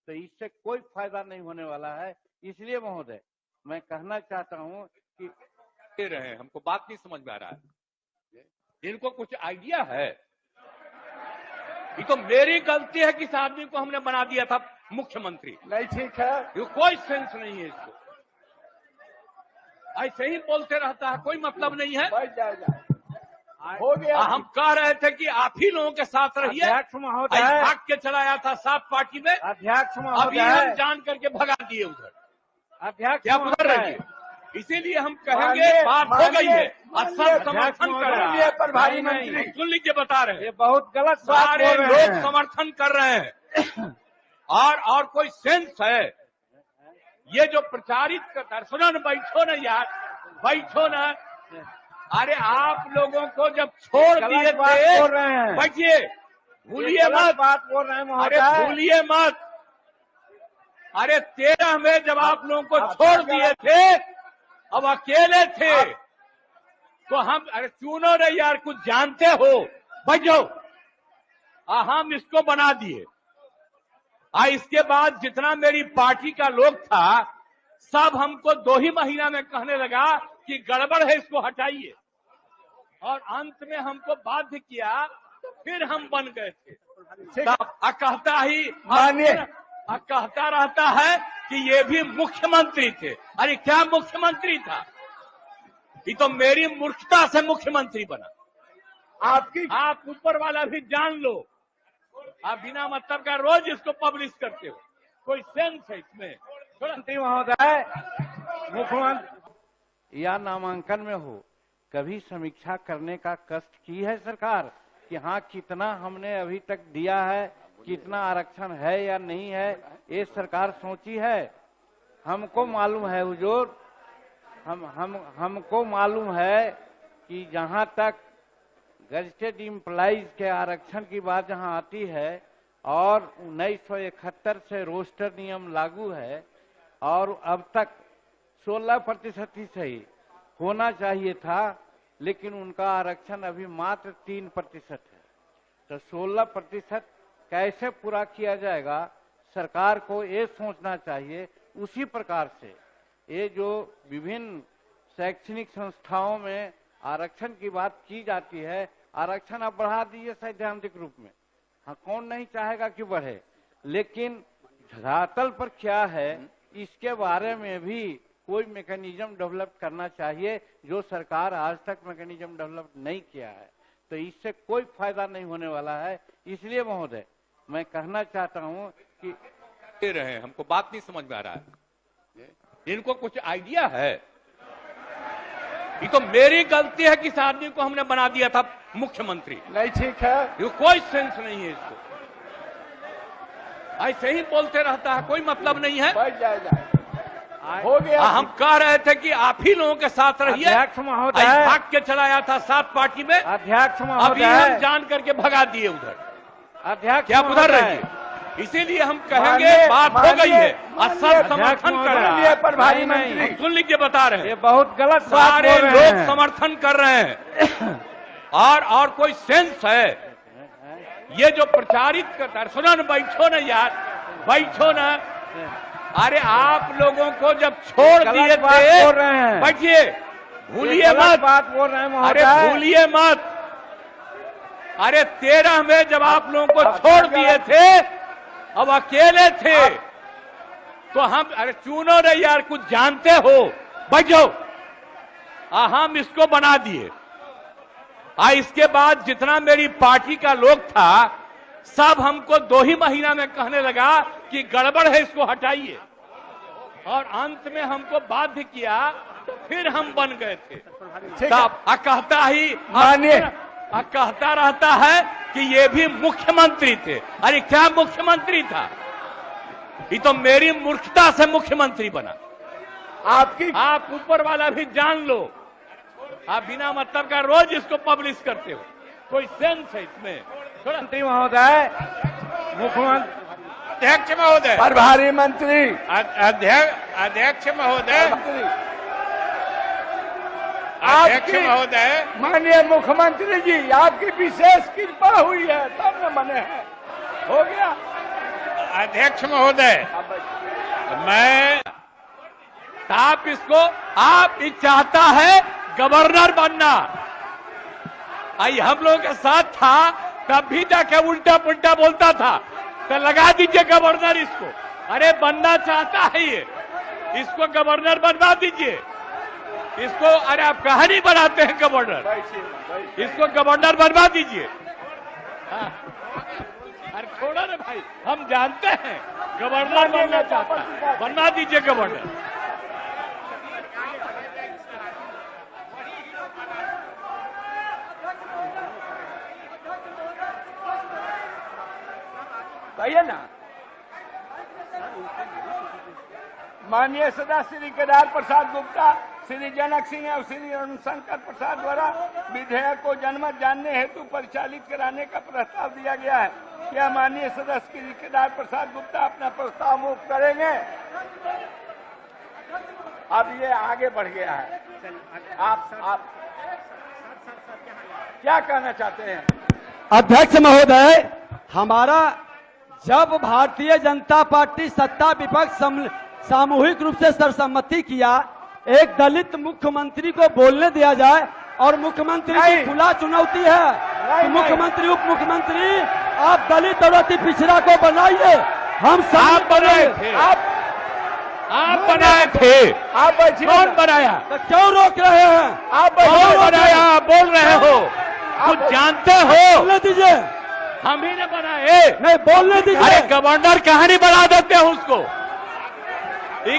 तो इससे कोई फायदा नहीं होने वाला है। इसलिए महोदय मैं कहना चाहता हूं कि दे रहे हैं, हमको बात नहीं समझ में आ रहा है। इनको कुछ आइडिया है? ये तो मेरी गलती है कि इस आदमी को हमने बना दिया था मुख्यमंत्री। नहीं ठीक है, ये कोई सेंस नहीं है इसको, ऐसे ही बोलते रहता है, कोई मतलब नहीं है। हो गया। हम कह रहे थे कि आप ही लोगों के साथ रहिए। अध्यक्ष महोदय, भाग के चला आया था सात पार्टी में। अध्यक्ष अभी महोदय, हम जान करके भगा दिए उधर। अध्यक्ष क्या उधर महोदय, रहिए, इसीलिए हम कहेंगे बात हो गई है और सब समर्थन कर रहे हैं। प्रभारी मंत्री सुन लीजिए, बता रहे हैं, ये बहुत गलत बात सारे बोल रहे लोग हैं। समर्थन कर रहे हैं। और कोई सेंस है? ये जो प्रचारित करता है, सुनो न, बैठो न यार, बैठो न। अरे आप लोगों को जब छोड़ दिए थे, बोल रहे हैं, बैठिए, भूलिए मत, बात बोल रहे हैं अरे महोदय, भूलिए मत। अरे 13 में जब आप लोगों को छोड़ दिए थे, अब अकेले थे, तो हम, अरे सुनो रे यार, कुछ जानते हो, बैठ जाओ। हम इसको बना दिए। इसके बाद जितना मेरी पार्टी का लोग था, सब हमको 2 ही महीना में कहने लगा कि गड़बड़ है, इसको हटाइए। और अंत में हमको बाध्य किया, फिर हम बन गए थे। कहता रहता है कि ये भी मुख्यमंत्री थे। अरे क्या मुख्यमंत्री था? ये तो मेरी मूर्खता से मुख्यमंत्री बना। आप ऊपर वाला भी जान लो। आप बिना मतलब का रोज इसको पब्लिश करते हो, कोई सेंस है इसमें? मंत्री महोदय, मुख्यमंत्री या नामांकन में हो, कभी समीक्षा करने का कष्ट की है सरकार कि हाँ कितना हमने अभी तक दिया है, कितना आरक्षण है या नहीं है, ये सरकार सोची है? हमको मालूम है हुजूर, हमको मालूम है कि जहाँ तक गजेटेड एम्प्लॉइज के आरक्षण की बात जहाँ आती है और 1971 से रोस्टर नियम लागू है और अब तक 16% ही सही होना चाहिए था, लेकिन उनका आरक्षण अभी मात्र 3% है। तो 16% कैसे पूरा किया जाएगा? सरकार को ये सोचना चाहिए। उसी प्रकार से ये जो विभिन्न शैक्षणिक संस्थाओं में आरक्षण की बात की जाती है, आरक्षण आप बढ़ा दीजिए सैद्धांतिक रूप में, हाँ कौन नहीं चाहेगा कि बढ़े, लेकिन धरातल पर क्या है इसके बारे में भी कोई मैकेनिज्म डेवलप करना चाहिए, जो सरकार आज तक मैकेनिज्म डेवलप नहीं किया है। तो इससे कोई फायदा नहीं होने वाला है। इसलिए महोदय मैं कहना चाहता हूं कि दे रहे हैं, हमको बात नहीं समझ में आ रहा है। इनको कुछ आइडिया है? ये तो मेरी गलती है कि इस आदमी को हमने बना दिया था मुख्यमंत्री। नहीं ठीक है, ये कोई सेंस नहीं है इसको, ऐसे ही बोलते रहता है, कोई मतलब नहीं है। हो गया। हम कह रहे थे कि आप ही लोगों के साथ रहिए। अध्यक्ष महोदय, भाग के चला आया था सात पार्टी में। अध्यक्ष अभी महोदय, हम जान करके भगा दिए उधर। अध्यक्ष क्या उधर रहिए, इसीलिए हम कहेंगे बात हो गई है और सब समर्थन कर रहे हैं। प्रभारी मंत्री, सुन लीजिए, बता रहे ये हैं, बहुत गलत बात सारे बोल रहे लोग हैं। समर्थन कर रहे हैं। और कोई सेंस है? ये जो प्रचारित करता है, सुनो न, बैठो न यार, बैठो न। अरे आप लोगों को जब छोड़ दिए थे, बैठिए, भूलिए मत, बात बोल रहे हैं अरे महोदय, भूलिए मत। अरे 13 में जब आप लोगों को छोड़ दिए थे, अब अकेले थे, तो हम, अरे सुनो रे यार, कुछ जानते हो, बैठ जाओ। हम इसको बना दिए। इसके बाद जितना मेरी पार्टी का लोग था, सब हमको 2 ही महीना में कहने लगा कि गड़बड़ है, इसको हटाइए। और अंत में हमको बाध्य किया, फिर हम बन गए थे। कहता रहता है कि ये भी मुख्यमंत्री थे। अरे क्या मुख्यमंत्री था? ये तो मेरी मूर्खता से मुख्यमंत्री बना। आप ऊपर वाला भी जान लो। आप बिना मतलब का रोज इसको पब्लिश करते हो, कोई सेंस है इसमें? मंत्री महोदय, मुख्यमंत्री, अध्यक्ष महोदय, प्रभारी मंत्री, अध्यक्ष महोदय, अध्यक्ष महोदय, माननीय मुख्यमंत्री जी, आपकी विशेष कृपा हुई है तब न बने हैं। हो गया। अध्यक्ष महोदय, मैं आप इसको आप ये चाहता है गवर्नर बनना। आई हम लोगों के साथ था तब भी जाके उल्टा पुल्टा बोलता था, तो लगा दीजिए गवर्नर इसको। अरे बनना चाहता है ये, इसको गवर्नर बनवा दीजिए इसको। अरे आप कहानी बनाते हैं गवर्नर, इसको गवर्नर बनवा दीजिए। हाँ। अरे छोड़ो ना भाई, हम जानते हैं गवर्नर बनना चाहता है, बनवा दीजिए गवर्नर। कहिए ना। माननीय सदस्य श्री केदार प्रसाद गुप्ता, श्री जनक सिंह और श्री अरुणशंकर प्रसाद द्वारा विधेयक को जनमत जानने हेतु परिचालित कराने का प्रस्ताव दिया गया है। क्या माननीय सदस्य श्री केदार प्रसाद गुप्ता अपना प्रस्ताव मूव करेंगे? अब ये आगे बढ़ गया है। आप क्या कहना चाहते हैं? अध्यक्ष महोदय, हमारा जब भारतीय जनता पार्टी सत्ता विपक्ष सामूहिक रूप से सर्वसम्मति किया, एक दलित मुख्यमंत्री को बोलने दिया जाए और मुख्यमंत्री की खुला चुनौती है कि मुख्यमंत्री उप मुख्यमंत्री आप दलित और अति पिछड़ा को बनाइए। हम सब बनाए थे, आप बनाए थे, आप कौन बनाया? तो क्यों रोक रहे हैं? आप कौन बनाया? बोल रहे हो, कुछ जानते हो? बोलने दीजिए। हम ही ने बनाए, नहीं बोलने दीजिए। अरे गवर्नर कहानी बना देते हैं उसको। ये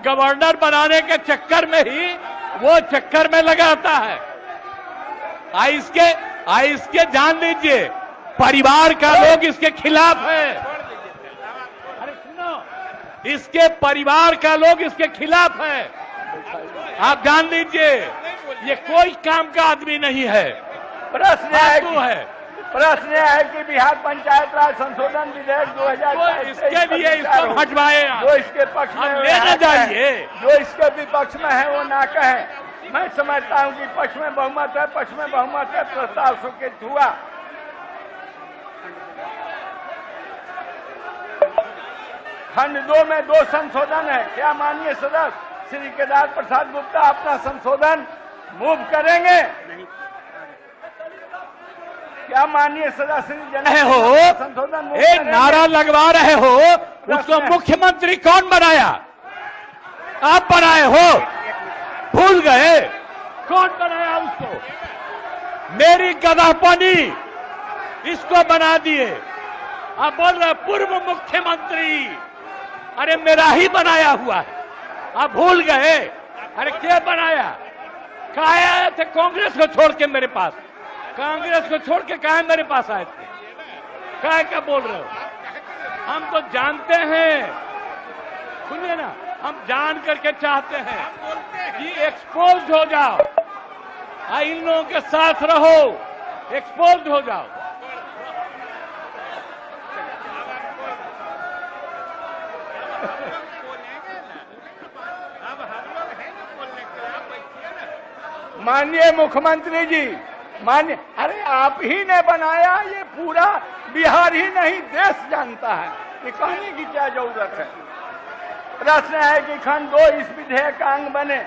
गवर्नर बनाने के चक्कर में ही वो चक्कर में लगाता है। इसके जान लीजिए, परिवार का लोग इसके खिलाफ है। अरे सुनो, इसके परिवार का लोग इसके खिलाफ है, आप जान लीजिए। ये कोई काम का आदमी नहीं है। प्रश्न है कि बिहार पंचायत राज संशोधन विधेयक 2022 इसके लिए इसको हटवाए, जो इसके पक्ष में लेना चाहिए, जो इसके विपक्ष में है वो ना कहे। मैं समझता हूँ कि पक्ष में बहुमत है, पक्ष में बहुमत है, प्रस्ताव स्वीकृत हुआ। खंड 2 में 2 संशोधन है। क्या माननीय सदस्य श्री केदार प्रसाद गुप्ता अपना संशोधन मूव करेंगे? क्या माननीय सदस्य हो संशोधन नारा लगवा रहे हो? उसको मुख्यमंत्री कौन बनाया? आप बनाए हो, भूल गए कौन बनाया उसको? मेरी गदापनी इसको बना दिए। आप बोल रहे पूर्व मुख्यमंत्री, अरे मेरा ही बनाया हुआ है, आप भूल गए? अरे क्या बनाया? कहा आए थे कांग्रेस को छोड़ के मेरे पास? कांग्रेस को छोड़ के कहा मेरे पास आए थे? क्या बोल रहे हो? हम तो जानते हैं, सुनिए ना, हम जान करके चाहते हैं कि एक्सपोज हो जाओ, इन लोगों के साथ रहो, एक्सपोज हो जाओ। माननीय मुख्यमंत्री जी, मान्य, अरे आप ही ने बनाया, ये पूरा बिहार ही नहीं देश जानता है, ये कहने की क्या जरूरत है? प्रश्न है कि खंड 2 इस विधेयक का अंग बने।